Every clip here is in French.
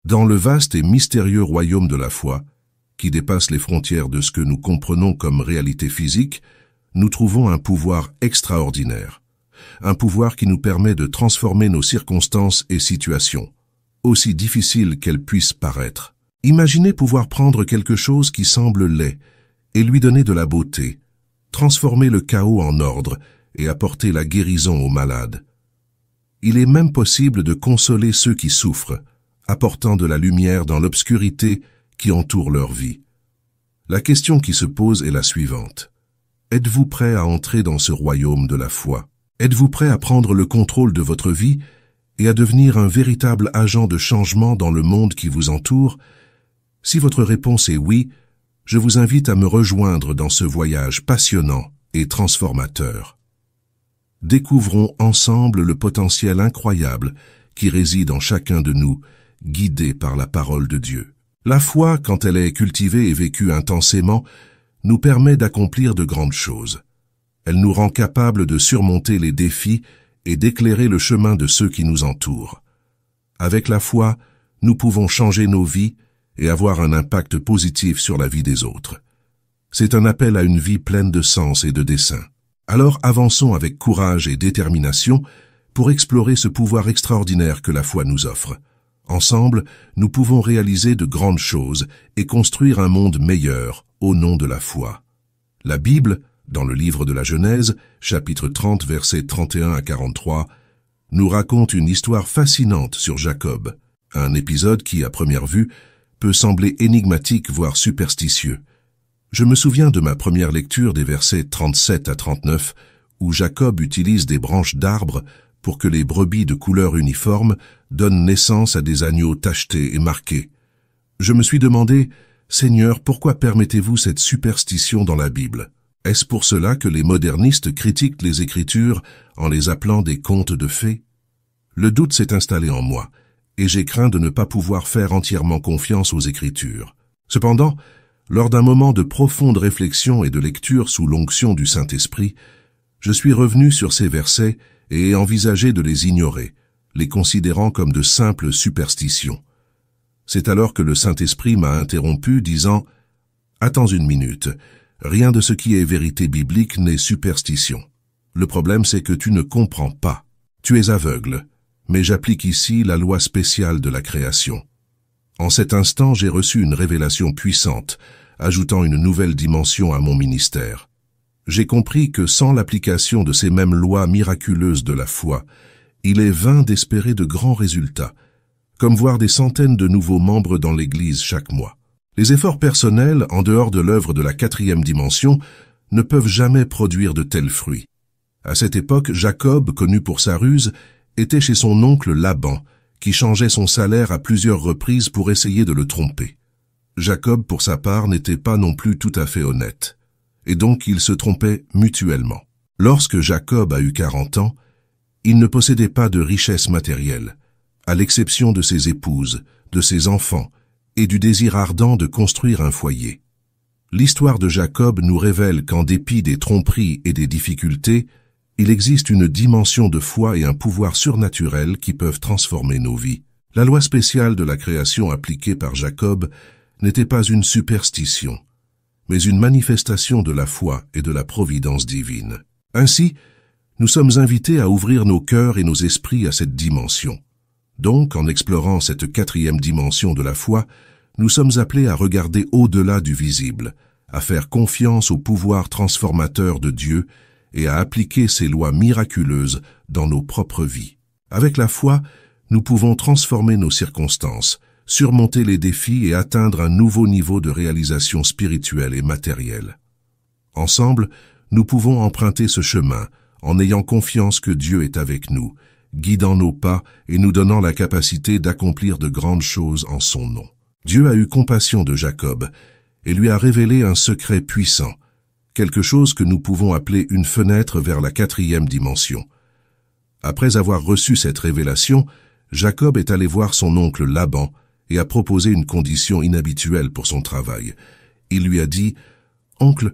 Dans le vaste et mystérieux royaume de la foi, qui dépasse les frontières de ce que nous comprenons comme réalité physique, nous trouvons un pouvoir extraordinaire. Un pouvoir qui nous permet de transformer nos circonstances et situations, aussi difficiles qu'elles puissent paraître. Imaginez pouvoir prendre quelque chose qui semble laid et lui donner de la beauté, transformer le chaos en ordre et apporter la guérison aux malades. Il est même possible de consoler ceux qui souffrent, apportant de la lumière dans l'obscurité qui entoure leur vie. La question qui se pose est la suivante. Êtes-vous prêt à entrer dans ce royaume de la foi? Êtes-vous prêt à prendre le contrôle de votre vie et à devenir un véritable agent de changement dans le monde qui vous entoure? Si votre réponse est oui, je vous invite à me rejoindre dans ce voyage passionnant et transformateur. Découvrons ensemble le potentiel incroyable qui réside en chacun de nous, guidé par la parole de Dieu. La foi, quand elle est cultivée et vécue intensément, nous permet d'accomplir de grandes choses. Elle nous rend capables de surmonter les défis et d'éclairer le chemin de ceux qui nous entourent. Avec la foi, nous pouvons changer nos vies et avoir un impact positif sur la vie des autres. C'est un appel à une vie pleine de sens et de dessein. Alors avançons avec courage et détermination pour explorer ce pouvoir extraordinaire que la foi nous offre. Ensemble, nous pouvons réaliser de grandes choses et construire un monde meilleur au nom de la foi. La Bible, dans le livre de la Genèse, chapitre 30, versets 31 à 43, nous raconte une histoire fascinante sur Jacob, un épisode qui, à première vue, peut sembler énigmatique voire superstitieux. Je me souviens de ma première lecture des versets 37 à 39, où Jacob utilise des branches d'arbres pour que les brebis de couleur uniforme donnent naissance à des agneaux tachetés et marqués. Je me suis demandé, Seigneur, pourquoi permettez-vous cette superstition dans la Bible? Est-ce pour cela que les modernistes critiquent les Écritures en les appelant des contes de fées? Le doute s'est installé en moi, et j'ai craint de ne pas pouvoir faire entièrement confiance aux Écritures. Cependant, lors d'un moment de profonde réflexion et de lecture sous l'onction du Saint-Esprit, je suis revenu sur ces versets et ai envisagé de les ignorer, les considérant comme de simples superstitions. C'est alors que le Saint-Esprit m'a interrompu, disant « Attends une minute, rien de ce qui est vérité biblique n'est superstition. Le problème, c'est que tu ne comprends pas. Tu es aveugle, mais j'applique ici la loi spéciale de la création. » En cet instant, j'ai reçu une révélation puissante, ajoutant une nouvelle dimension à mon ministère. J'ai compris que sans l'application de ces mêmes lois miraculeuses de la foi, il est vain d'espérer de grands résultats, comme voir des centaines de nouveaux membres dans l'Église chaque mois. Les efforts personnels, en dehors de l'œuvre de la 4e dimension, ne peuvent jamais produire de tels fruits. À cette époque, Jacob, connu pour sa ruse, était chez son oncle Laban, qui changeait son salaire à plusieurs reprises pour essayer de le tromper. Jacob, pour sa part, n'était pas non plus tout à fait honnête, et donc ils se trompaient mutuellement. Lorsque Jacob a eu 40 ans, il ne possédait pas de richesse matérielle, à l'exception de ses épouses, de ses enfants, et du désir ardent de construire un foyer. L'histoire de Jacob nous révèle qu'en dépit des tromperies et des difficultés, il existe une dimension de foi et un pouvoir surnaturel qui peuvent transformer nos vies. La loi spéciale de la création appliquée par Jacob n'était pas une superstition, mais une manifestation de la foi et de la providence divine. Ainsi, nous sommes invités à ouvrir nos cœurs et nos esprits à cette dimension. Donc, en explorant cette 4e dimension de la foi, nous sommes appelés à regarder au-delà du visible, à faire confiance au pouvoir transformateur de Dieu et à appliquer ses lois miraculeuses dans nos propres vies. Avec la foi, nous pouvons transformer nos circonstances, surmonter les défis et atteindre un nouveau niveau de réalisation spirituelle et matérielle. Ensemble, nous pouvons emprunter ce chemin en ayant confiance que Dieu est avec nous, guidant nos pas et nous donnant la capacité d'accomplir de grandes choses en son nom. Dieu a eu compassion de Jacob et lui a révélé un secret puissant, quelque chose que nous pouvons appeler une fenêtre vers la 4e dimension. Après avoir reçu cette révélation, Jacob est allé voir son oncle Laban et a proposé une condition inhabituelle pour son travail. Il lui a dit « Oncle,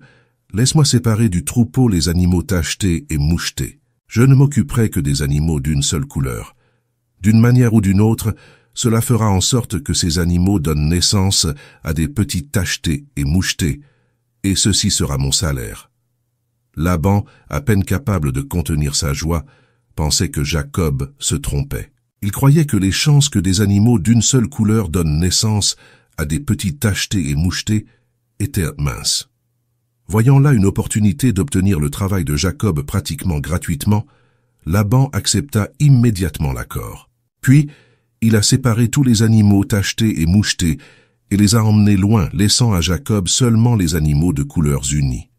laisse-moi séparer du troupeau les animaux tachetés et mouchetés. Je ne m'occuperai que des animaux d'une seule couleur. D'une manière ou d'une autre, Cela fera en sorte que ces animaux donnent naissance à des petits tachetés et mouchetés, et ceci sera mon salaire. » Laban, à peine capable de contenir sa joie, pensait que Jacob se trompait. Il croyait que les chances que des animaux d'une seule couleur donnent naissance à des petits tachetés et mouchetés étaient minces. Voyant là une opportunité d'obtenir le travail de Jacob pratiquement gratuitement, Laban accepta immédiatement l'accord. Puis, il a séparé tous les animaux tachetés et mouchetés et les a emmenés loin, laissant à Jacob seulement les animaux de couleurs unies.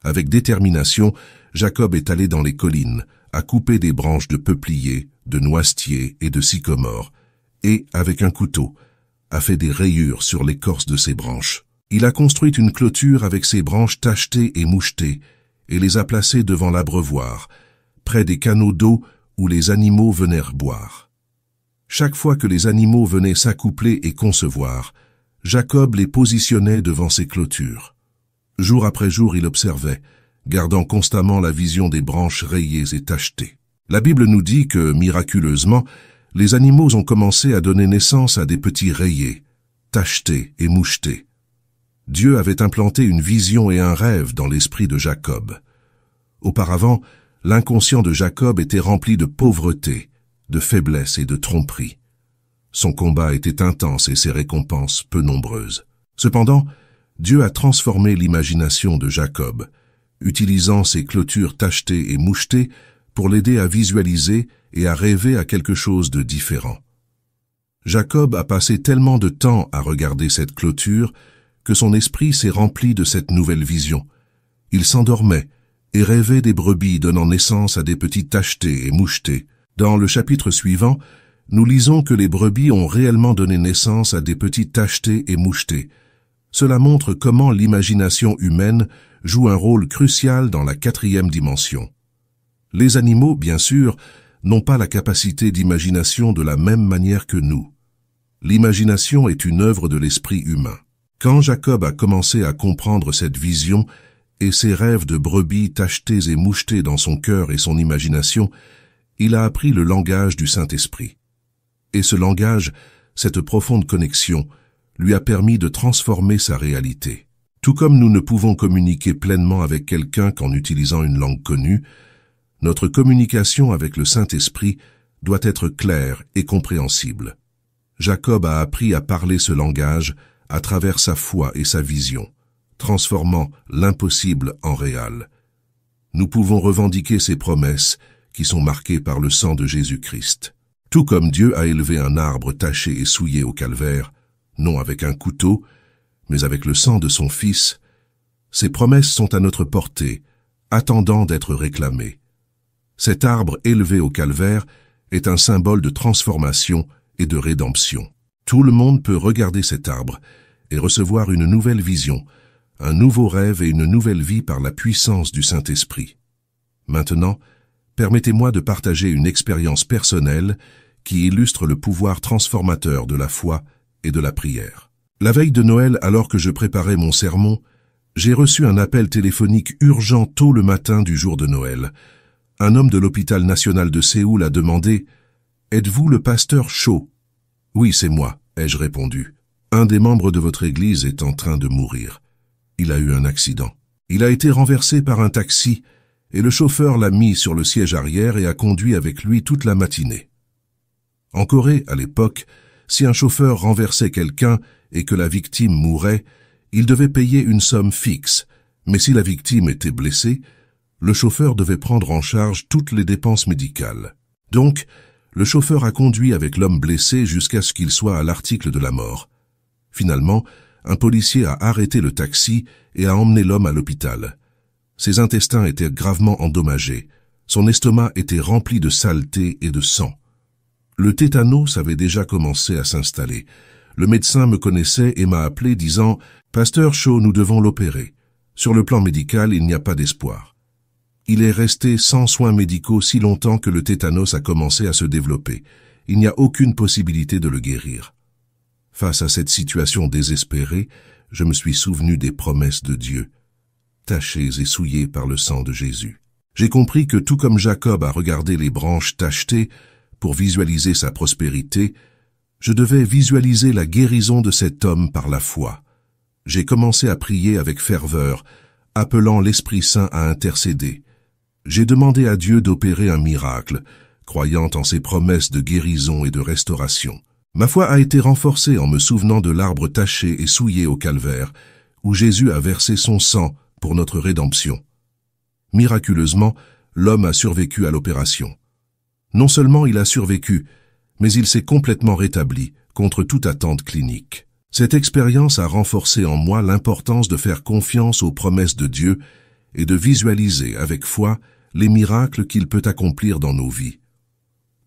Avec détermination, Jacob est allé dans les collines, a coupé des branches de peuplier, de noisetier et de sycomore, et, avec un couteau, a fait des rayures sur l'écorce de ces branches. Il a construit une clôture avec ces branches tachetées et mouchetées, et les a placées devant l'abreuvoir, près des canaux d'eau où les animaux vinrent boire. Chaque fois que les animaux venaient s'accoupler et concevoir, Jacob les positionnait devant ces clôtures. Jour après jour, il observait, gardant constamment la vision des branches rayées et tachetées. La Bible nous dit que, miraculeusement, les animaux ont commencé à donner naissance à des petits rayés, tachetés et mouchetés. Dieu avait implanté une vision et un rêve dans l'esprit de Jacob. Auparavant, l'inconscient de Jacob était rempli de pauvreté, de faiblesse et de tromperie. Son combat était intense et ses récompenses peu nombreuses. Cependant, Dieu a transformé l'imagination de Jacob, utilisant ses clôtures tachetées et mouchetées pour l'aider à visualiser et à rêver à quelque chose de différent. Jacob a passé tellement de temps à regarder cette clôture que son esprit s'est rempli de cette nouvelle vision. Il s'endormait et rêvait des brebis donnant naissance à des petits tachetés et mouchetés. Dans le chapitre suivant, nous lisons que les brebis ont réellement donné naissance à des petits tachetés et mouchetés. Cela montre comment l'imagination humaine joue un rôle crucial dans la 4e dimension. Les animaux, bien sûr, n'ont pas la capacité d'imagination de la même manière que nous. L'imagination est une œuvre de l'esprit humain. Quand Jacob a commencé à comprendre cette vision et ses rêves de brebis tachetées et mouchetées dans son cœur et son imagination, il a appris le langage du Saint-Esprit. Et ce langage, cette profonde connexion, lui a permis de transformer sa réalité. Tout comme nous ne pouvons communiquer pleinement avec quelqu'un qu'en utilisant une langue connue, notre communication avec le Saint-Esprit doit être claire et compréhensible. Jacob a appris à parler ce langage à travers sa foi et sa vision, transformant l'impossible en réel. Nous pouvons revendiquer ces promesses qui sont marquées par le sang de Jésus-Christ. Tout comme Dieu a élevé un arbre taché et souillé au calvaire, non avec un couteau, mais avec le sang de son Fils, ces promesses sont à notre portée, attendant d'être réclamées. Cet arbre élevé au calvaire est un symbole de transformation et de rédemption. Tout le monde peut regarder cet arbre et recevoir une nouvelle vision, un nouveau rêve et une nouvelle vie par la puissance du Saint-Esprit. Maintenant, permettez-moi de partager une expérience personnelle qui illustre le pouvoir transformateur de la foi et de la prière. La veille de Noël, alors que je préparais mon sermon, j'ai reçu un appel téléphonique urgent tôt le matin du jour de Noël. Un homme de l'hôpital national de Séoul a demandé « Êtes-vous le pasteur Cho ?» « Oui, c'est moi », ai-je répondu. « Un des membres de votre église est en train de mourir. Il a eu un accident. Il a été renversé par un taxi et le chauffeur l'a mis sur le siège arrière et a conduit avec lui toute la matinée. » En Corée, à l'époque, si un chauffeur renversait quelqu'un et que la victime mourait, il devait payer une somme fixe, mais si la victime était blessée, le chauffeur devait prendre en charge toutes les dépenses médicales. Donc, le chauffeur a conduit avec l'homme blessé jusqu'à ce qu'il soit à l'article de la mort. Finalement, un policier a arrêté le taxi et a emmené l'homme à l'hôpital. Ses intestins étaient gravement endommagés. Son estomac était rempli de saleté et de sang. Le tétanos avait déjà commencé à s'installer. Le médecin me connaissait et m'a appelé disant « Pasteur Cho, nous devons l'opérer. Sur le plan médical, il n'y a pas d'espoir. » Il est resté sans soins médicaux si longtemps que le tétanos a commencé à se développer. Il n'y a aucune possibilité de le guérir. Face à cette situation désespérée, je me suis souvenu des promesses de Dieu, tachées et souillées par le sang de Jésus. J'ai compris que tout comme Jacob a regardé les branches tachetées pour visualiser sa prospérité, Je devais visualiser la guérison de cet homme par la foi. J'ai commencé à prier avec ferveur, appelant l'Esprit Saint à intercéder. J'ai demandé à Dieu d'opérer un miracle, croyant en ses promesses de guérison et de restauration. Ma foi a été renforcée en me souvenant de l'arbre taché et souillé au calvaire, où Jésus a versé son sang pour notre rédemption. Miraculeusement, l'homme a survécu à l'opération. Non seulement il a survécu, mais il s'est complètement rétabli contre toute attente clinique. Cette expérience a renforcé en moi l'importance de faire confiance aux promesses de Dieu et de visualiser avec foi les miracles qu'il peut accomplir dans nos vies.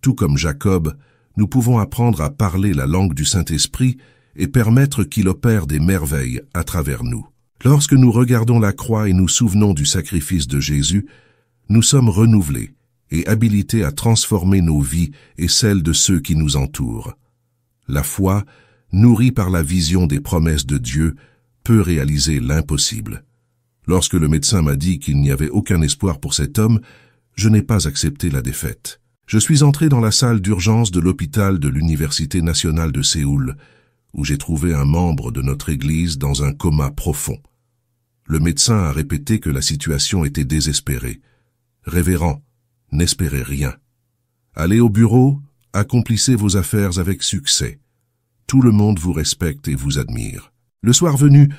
Tout comme Jacob, nous pouvons apprendre à parler la langue du Saint-Esprit et permettre qu'il opère des merveilles à travers nous. Lorsque nous regardons la croix et nous souvenons du sacrifice de Jésus, nous sommes renouvelés et habilités à transformer nos vies et celles de ceux qui nous entourent. La foi, nourrie par la vision des promesses de Dieu, peut réaliser l'impossible. Lorsque le médecin m'a dit qu'il n'y avait aucun espoir pour cet homme, je n'ai pas accepté la défaite. Je suis entré dans la salle d'urgence de l'hôpital de l'Université nationale de Séoul, où j'ai trouvé un membre de notre Église dans un coma profond. Le médecin a répété que la situation était désespérée. « Révérend, n'espérez rien. Allez au bureau, accomplissez vos affaires avec succès. Tout le monde vous respecte et vous admire. Le soir venu,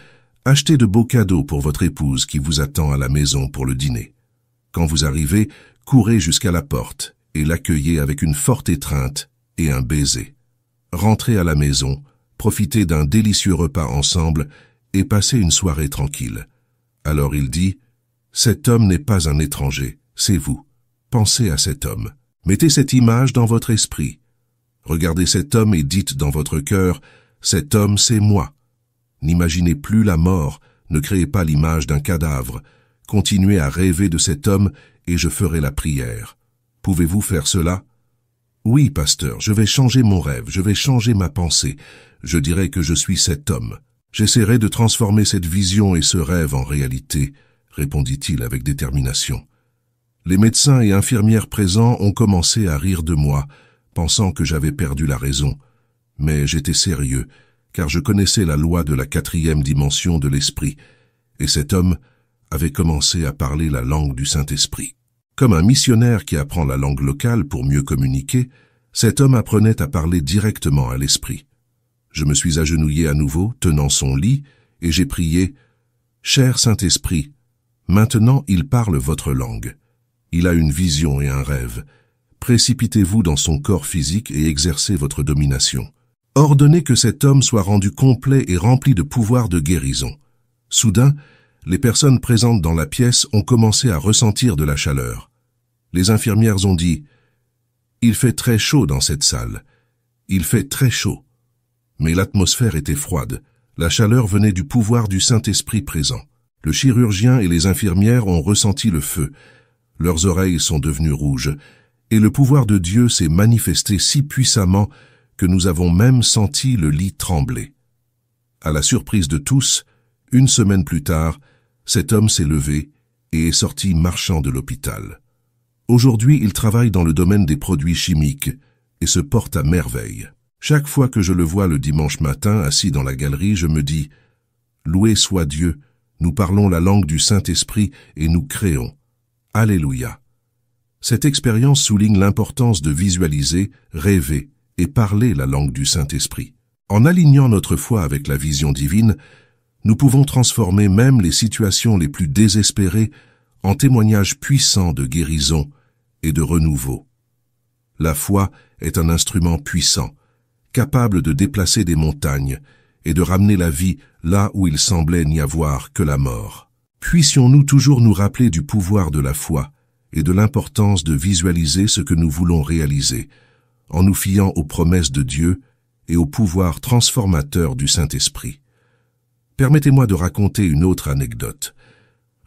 achetez de beaux cadeaux pour votre épouse qui vous attend à la maison pour le dîner. Quand vous arrivez, courez jusqu'à la porte et l'accueillez avec une forte étreinte et un baiser. Rentrez à la maison, profitez d'un délicieux repas ensemble et passez une soirée tranquille. » Alors il dit, « Cet homme n'est pas un étranger, c'est vous. Pensez à cet homme. Mettez cette image dans votre esprit. Regardez cet homme et dites dans votre cœur, « Cet homme, c'est moi. » N'imaginez plus la mort, ne créez pas l'image d'un cadavre. Continuez à rêver de cet homme et je ferai la prière. Pouvez-vous faire cela? Oui, pasteur, je vais changer mon rêve, je vais changer ma pensée. Je dirai que je suis cet homme. J'essaierai de transformer cette vision et ce rêve en réalité, répondit-il avec détermination. Les médecins et infirmières présents ont commencé à rire de moi, pensant que j'avais perdu la raison. Mais j'étais sérieux, car je connaissais la loi de la 4e dimension de l'esprit, et cet homme avait commencé à parler la langue du Saint-Esprit. Comme un missionnaire qui apprend la langue locale pour mieux communiquer, cet homme apprenait à parler directement à l'esprit. Je me suis agenouillé à nouveau, tenant son lit, et j'ai prié « Cher Saint-Esprit, maintenant il parle votre langue. Il a une vision et un rêve. Précipitez-vous dans son corps physique et exercez votre domination. Ordonnez que cet homme soit rendu complet et rempli de pouvoir de guérison. » Soudain, les personnes présentes dans la pièce ont commencé à ressentir de la chaleur. Les infirmières ont dit « Il fait très chaud dans cette salle. Il fait très chaud. » Mais l'atmosphère était froide. La chaleur venait du pouvoir du Saint-Esprit présent. Le chirurgien et les infirmières ont ressenti le feu. Leurs oreilles sont devenues rouges, et le pouvoir de Dieu s'est manifesté si puissamment que nous avons même senti le lit trembler. À la surprise de tous, une semaine plus tard, cet homme s'est levé et est sorti marchant de l'hôpital. Aujourd'hui, il travaille dans le domaine des produits chimiques et se porte à merveille. Chaque fois que je le vois le dimanche matin assis dans la galerie, je me dis « Loué soit Dieu, nous parlons la langue du Saint-Esprit et nous créons. Alléluia !» Cette expérience souligne l'importance de visualiser, rêver et parler la langue du Saint-Esprit. En alignant notre foi avec la vision divine, nous pouvons transformer même les situations les plus désespérées en témoignages puissants de guérison et de renouveau. La foi est un instrument puissant, capable de déplacer des montagnes et de ramener la vie là où il semblait n'y avoir que la mort. Puissions-nous toujours nous rappeler du pouvoir de la foi et de l'importance de visualiser ce que nous voulons réaliser, en nous fiant aux promesses de Dieu et au pouvoir transformateur du Saint-Esprit. Permettez-moi de raconter une autre anecdote.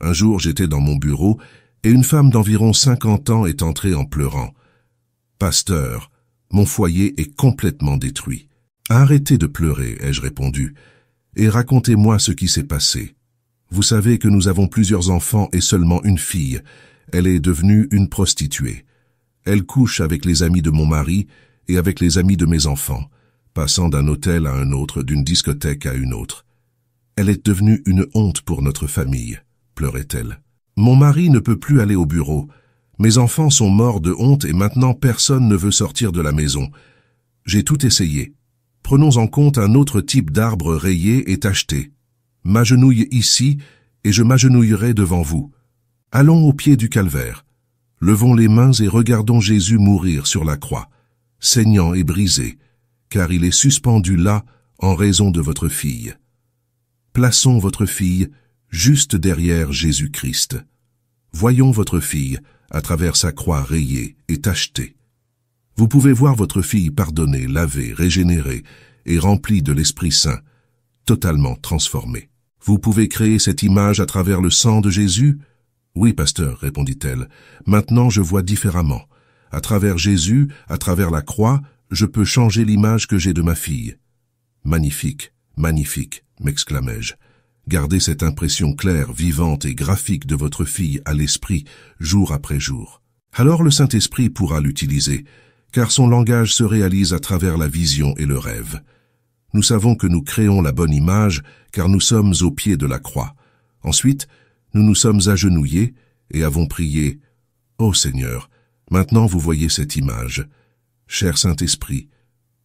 Un jour, j'étais dans mon bureau et une femme d'environ 50 ans est entrée en pleurant. « Pasteur, mon foyer est complètement détruit. »« Arrêtez de pleurer, ai-je répondu, et racontez-moi ce qui s'est passé. Vous savez que nous avons plusieurs enfants et seulement une fille. Elle est devenue une prostituée. Elle couche avec les amis de mon mari et avec les amis de mes enfants. passant d'un hôtel à un autre, d'une discothèque à une autre. Elle est devenue une honte pour notre famille, pleurait-elle. Mon mari ne peut plus aller au bureau. Mes enfants sont morts de honte et maintenant personne ne veut sortir de la maison. J'ai tout essayé. Prenons en compte un autre type d'arbre rayé et tacheté. M'agenouille ici et je m'agenouillerai devant vous. Allons au pied du calvaire. Levons les mains et regardons Jésus mourir sur la croix, saignant et brisé, car il est suspendu là en raison de votre fille. Plaçons votre fille juste derrière Jésus-Christ. Voyons votre fille à travers sa croix rayée et tachetée. Vous pouvez voir votre fille pardonnée, lavée, régénérée et remplie de l'Esprit Saint, totalement transformée. Vous pouvez créer cette image à travers le sang de Jésus? Oui, pasteur, répondit-elle. Maintenant, je vois différemment. À travers Jésus, à travers la croix, je peux changer l'image que j'ai de ma fille. Magnifique, magnifique, m'exclamai-je. Gardez cette impression claire, vivante et graphique de votre fille à l'esprit, jour après jour. Alors le Saint-Esprit pourra l'utiliser, car son langage se réalise à travers la vision et le rêve. Nous savons que nous créons la bonne image, car nous sommes au pied de la croix. Ensuite, nous nous sommes agenouillés et avons prié. « Ô Seigneur, maintenant vous voyez cette image. Cher Saint-Esprit,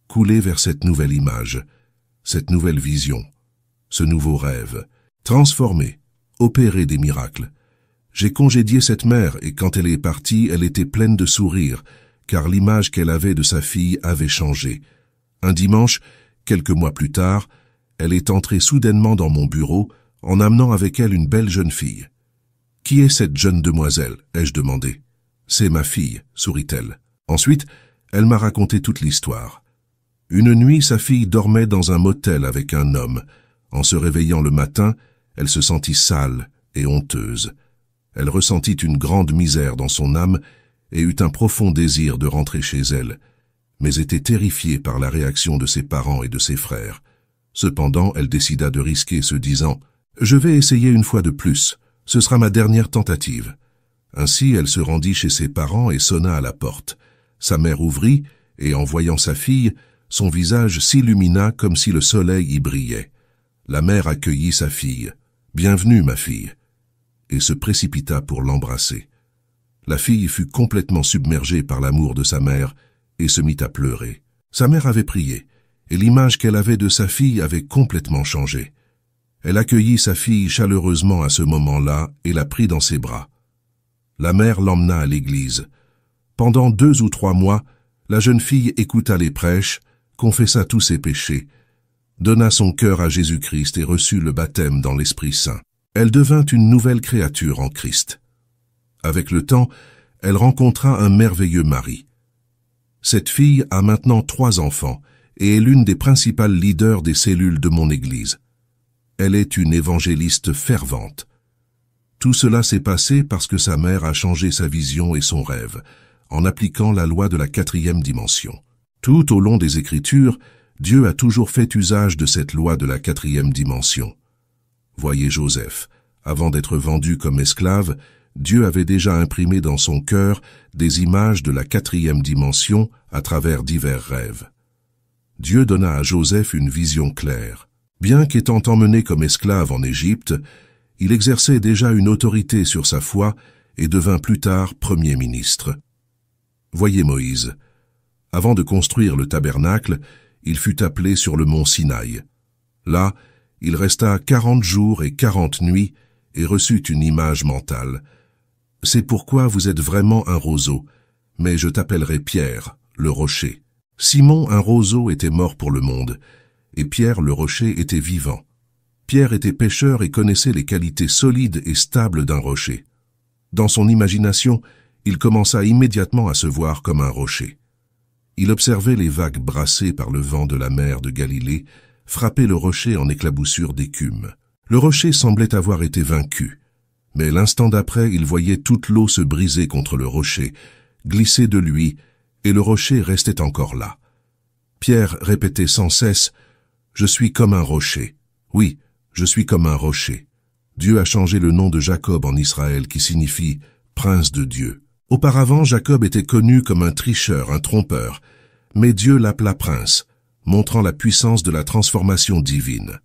coulez vers cette nouvelle image, cette nouvelle vision, ce nouveau rêve. Transformez, opérez des miracles. J'ai congédié cette mère et quand elle est partie, elle était pleine de sourires, car l'image qu'elle avait de sa fille avait changé. Un dimanche, quelques mois plus tard, elle est entrée soudainement dans mon bureau en amenant avec elle une belle jeune fille. « Qui est cette jeune demoiselle ?» ai-je demandé. « C'est ma fille, sourit-elle. Ensuite, elle m'a raconté toute l'histoire. Une nuit, sa fille dormait dans un motel avec un homme. En se réveillant le matin, elle se sentit sale et honteuse. Elle ressentit une grande misère dans son âme et eut un profond désir de rentrer chez elle, mais était terrifiée par la réaction de ses parents et de ses frères. Cependant, elle décida de risquer, se disant « Je vais essayer une fois de plus, ce sera ma dernière tentative. » Ainsi, elle se rendit chez ses parents et sonna à la porte. Sa mère ouvrit, et en voyant sa fille, son visage s'illumina comme si le soleil y brillait. La mère accueillit sa fille. « Bienvenue, ma fille !» et se précipita pour l'embrasser. La fille fut complètement submergée par l'amour de sa mère et se mit à pleurer. Sa mère avait prié, et l'image qu'elle avait de sa fille avait complètement changé. Elle accueillit sa fille chaleureusement à ce moment-là et la prit dans ses bras. La mère l'emmena à l'église. Pendant 2 ou 3 mois, la jeune fille écouta les prêches, confessa tous ses péchés, donna son cœur à Jésus-Christ et reçut le baptême dans l'Esprit Saint. Elle devint une nouvelle créature en Christ. Avec le temps, elle rencontra un merveilleux mari. Cette fille a maintenant 3 enfants et est l'une des principales leaders des cellules de mon Église. Elle est une évangéliste fervente. Tout cela s'est passé parce que sa mère a changé sa vision et son rêve, en appliquant la loi de la 4e dimension. Tout au long des Écritures, Dieu a toujours fait usage de cette loi de la 4e dimension. Voyez Joseph. Avant d'être vendu comme esclave, Dieu avait déjà imprimé dans son cœur des images de la 4e dimension à travers divers rêves. Dieu donna à Joseph une vision claire. Bien qu'étant emmené comme esclave en Égypte, il exerçait déjà une autorité sur sa foi et devint plus tard Premier ministre. Voyez Moïse. Avant de construire le tabernacle, il fut appelé sur le mont Sinaï. Là, il resta 40 jours et 40 nuits et reçut une image mentale. C'est pourquoi vous êtes vraiment un roseau, mais je t'appellerai Pierre, le rocher. Simon, un roseau, était mort pour le monde, et Pierre, le rocher, était vivant. Pierre était pêcheur et connaissait les qualités solides et stables d'un rocher. Dans son imagination, il commença immédiatement à se voir comme un rocher. Il observait les vagues brassées par le vent de la mer de Galilée, frapper le rocher en éclaboussures d'écume. Le rocher semblait avoir été vaincu, mais l'instant d'après, il voyait toute l'eau se briser contre le rocher, glisser de lui, et le rocher restait encore là. Pierre répétait sans cesse « Je suis comme un rocher. Oui, je suis comme un rocher. » Dieu a changé le nom de Jacob en Israël, qui signifie « prince de Dieu ». Auparavant, Jacob était connu comme un tricheur, un trompeur, mais Dieu l'appela prince. montrant la puissance de la transformation divine.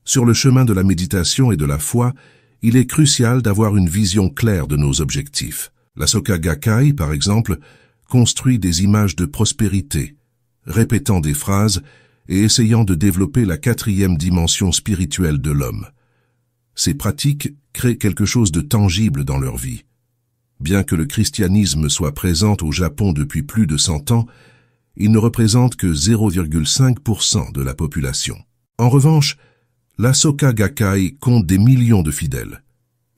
Sur le chemin de la méditation et de la foi, il est crucial d'avoir une vision claire de nos objectifs. La Soka Gakkai, par exemple, construit des images de prospérité, répétant des phrases et essayant de développer la 4e dimension spirituelle de l'homme. Ces pratiques créent quelque chose de tangible dans leur vie. Bien que le christianisme soit présent au Japon depuis plus de 100 ans, il ne représente que 0,5% de la population. En revanche, la Soka Gakkai compte des millions de fidèles.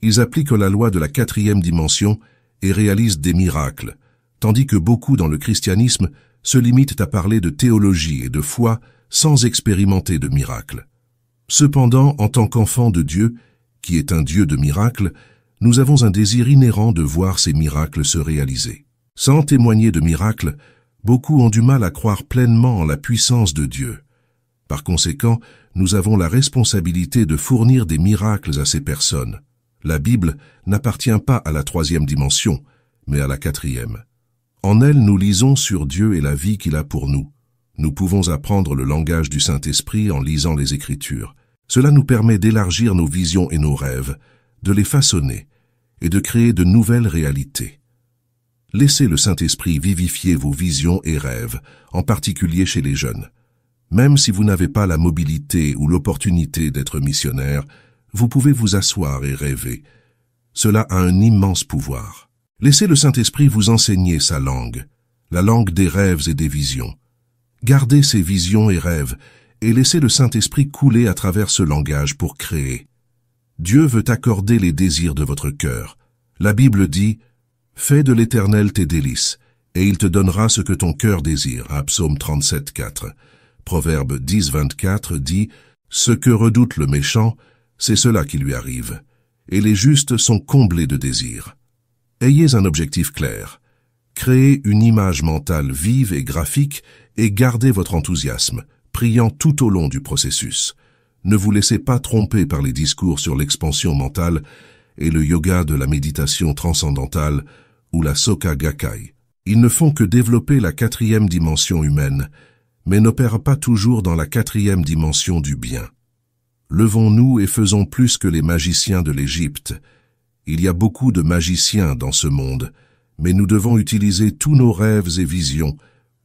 Ils appliquent la loi de la 4e dimension et réalisent des miracles, tandis que beaucoup dans le christianisme se limitent à parler de théologie et de foi sans expérimenter de miracles. Cependant, en tant qu'enfants de Dieu, qui est un Dieu de miracles, nous avons un désir inhérent de voir ces miracles se réaliser. Sans témoigner de miracles, beaucoup ont du mal à croire pleinement en la puissance de Dieu. Par conséquent, nous avons la responsabilité de fournir des miracles à ces personnes. La Bible n'appartient pas à la 3e dimension, mais à la 4e. En elle, nous lisons sur Dieu et la vie qu'il a pour nous. Nous pouvons apprendre le langage du Saint-Esprit en lisant les Écritures. Cela nous permet d'élargir nos visions et nos rêves, de les façonner et de créer de nouvelles réalités. Laissez le Saint-Esprit vivifier vos visions et rêves, en particulier chez les jeunes. Même si vous n'avez pas la mobilité ou l'opportunité d'être missionnaire, vous pouvez vous asseoir et rêver. Cela a un immense pouvoir. Laissez le Saint-Esprit vous enseigner sa langue, la langue des rêves et des visions. Gardez ces visions et rêves et laissez le Saint-Esprit couler à travers ce langage pour créer. Dieu veut accorder les désirs de votre cœur. La Bible dit « Fais de l'Éternel tes délices, et il te donnera ce que ton cœur désire » à Psaume 37, 4. Proverbe 10, 24 dit « Ce que redoute le méchant, c'est cela qui lui arrive, et les justes sont comblés de désirs. » Ayez un objectif clair. Créez une image mentale vive et graphique et gardez votre enthousiasme, priant tout au long du processus. Ne vous laissez pas tromper par les discours sur l'expansion mentale et le yoga de la méditation transcendantale ou la Soka Gakkai. Ils ne font que développer la 4e dimension humaine, mais n'opèrent pas toujours dans la 4e dimension du bien. Levons-nous et faisons plus que les magiciens de l'Égypte. Il y a beaucoup de magiciens dans ce monde, mais nous devons utiliser tous nos rêves et visions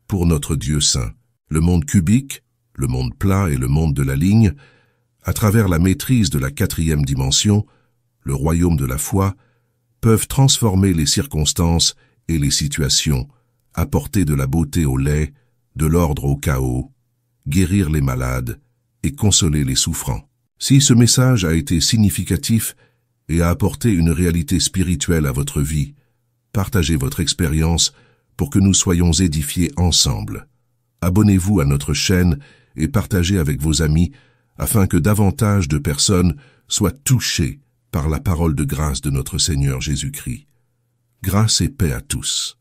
pour notre Dieu saint. Le monde cubique, le monde plat et le monde de la ligne, à travers la maîtrise de la 4e dimension, le royaume de la foi, peuvent transformer les circonstances et les situations, apporter de la beauté au laid, de l'ordre au chaos, guérir les malades et consoler les souffrants. Si ce message a été significatif et a apporté une réalité spirituelle à votre vie, partagez votre expérience pour que nous soyons édifiés ensemble. Abonnez-vous à notre chaîne et partagez avec vos amis afin que davantage de personnes soient touchées par la parole de grâce de notre Seigneur Jésus-Christ. Grâce et paix à tous.